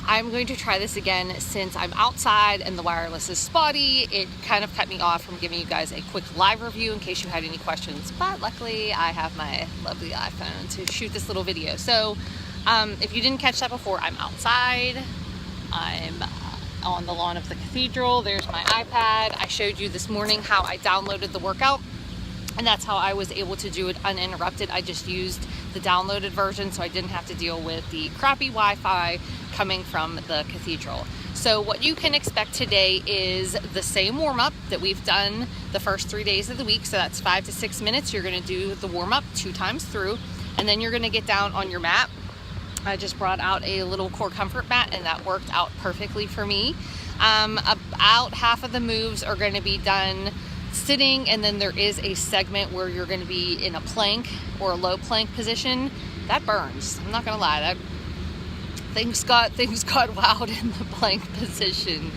I'm going to try this again since I'm outside and the wireless is spotty. It kind of cut me off from giving you guys a quick live review in case you had any questions, but luckily I have my lovely iPhone to shoot this little video. So if you didn't catch that before, I'm outside. I'm on the lawn of the cathedral. There's my iPad. I showed you this morning how I downloaded the workout, and that's how I was able to do it uninterrupted. I just used the downloaded version so I didn't have to deal with the crappy Wi-Fi coming from the cathedral. So what you can expect today is the same warm-up that we've done the first 3 days of the week. So that's 5 to 6 minutes. You're going to do the warm-up 2 times through, and then you're going to get down on your mat. I just brought out a little core comfort mat, and that worked out perfectly for me. About half of the moves are going to be done sitting, and then there is a segment where you're going to be in a plank or a low plank position. That burns. I'm not going to lie. That things got wild in the plank position.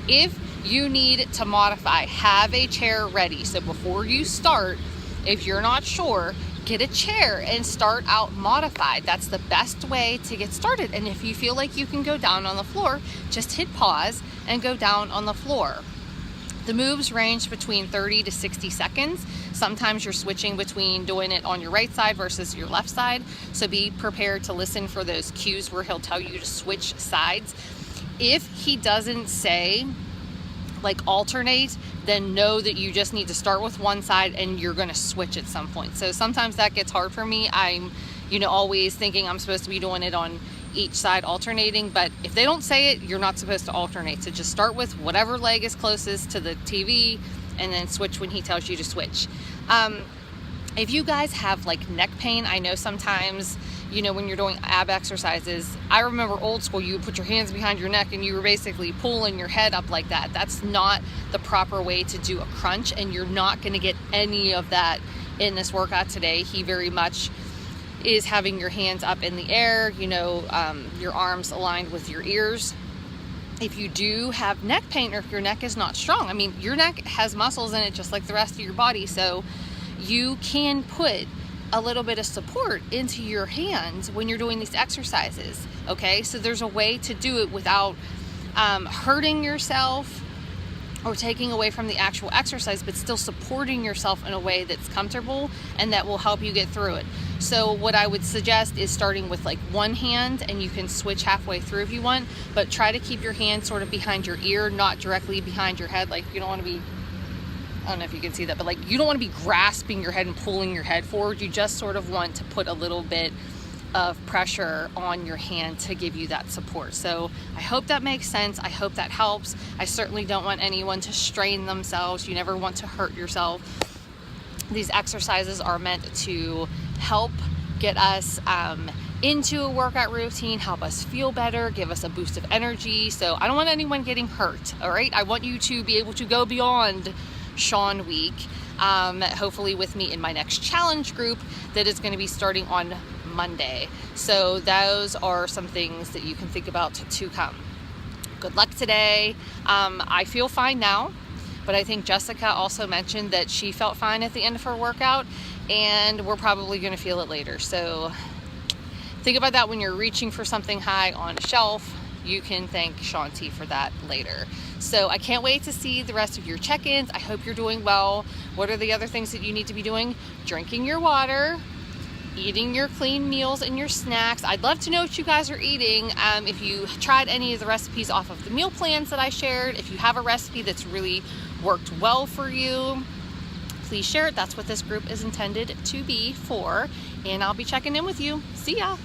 If you need to modify, have a chair ready. So before you start, if you're not sure, get a chair and start out modified. That's the best way to get started. And if you feel like you can go down on the floor, just hit pause and go down on the floor. The moves range between 30 to 60 seconds. Sometimes you're switching between doing it on your right side versus your left side. So be prepared to listen for those cues where he'll tell you to switch sides. If he doesn't say like alternate, then know that you just need to start with one side and you're going to switch at some point. So sometimes that gets hard for me. I'm, always thinking I'm supposed to be doing it on each side alternating, but if they don't say it, you're not supposed to alternate. So just start with whatever leg is closest to the TV and then switch when he tells you to switch. If you guys have like neck pain, I know sometimes, when you're doing ab exercises, I remember old school, you would put your hands behind your neck and you were basically pulling your head up like that. That's not the proper way to do a crunch, and you're not going to get any of that in this workout today. He very much is having your hands up in the air, your arms aligned with your ears. If you do have neck pain, or if your neck is not strong, your neck has muscles in it just like the rest of your body, so you can put a little bit of support into your hands when you're doing these exercises, okay? So there's a way to do it without hurting yourself or taking away from the actual exercise, but still supporting yourself in a way that's comfortable and that will help you get through it. So what I would suggest is starting with like one hand, and you can switch halfway through if you want, but try to keep your hand sort of behind your ear, not directly behind your head. Like you don't want to be, I don't know if you can see that, but like you don't want to be grasping your head and pulling your head forward. You just sort of want to put a little bit of pressure on your hand to give you that support. So I hope that makes sense. I hope that helps. I certainly don't want anyone to strain themselves. You never want to hurt yourself. These exercises are meant to help get us into a workout routine, help us feel better, give us a boost of energy. So I don't want anyone getting hurt, all right? I want you to be able to go beyond Shaun week, hopefully with me in my next challenge group that is going to be starting on Monday. So those are some things that you can think about to come. Good luck today. I feel fine now, but I think Jessica also mentioned that she felt fine at the end of her workout, and we're probably going to feel it later. So think about that when you're reaching for something high on a shelf. You can thank Shaun T for that later. So I can't wait to see the rest of your check-ins. I hope you're doing well. What are the other things that you need to be doing? Drinking your water, eating your clean meals and your snacks. I'd love to know what you guys are eating. If you tried any of the recipes off of the meal plans that I shared, if you have a recipe that's really worked well for you, please share it. That's what this group is intended to be for. And I'll be checking in with you. See ya.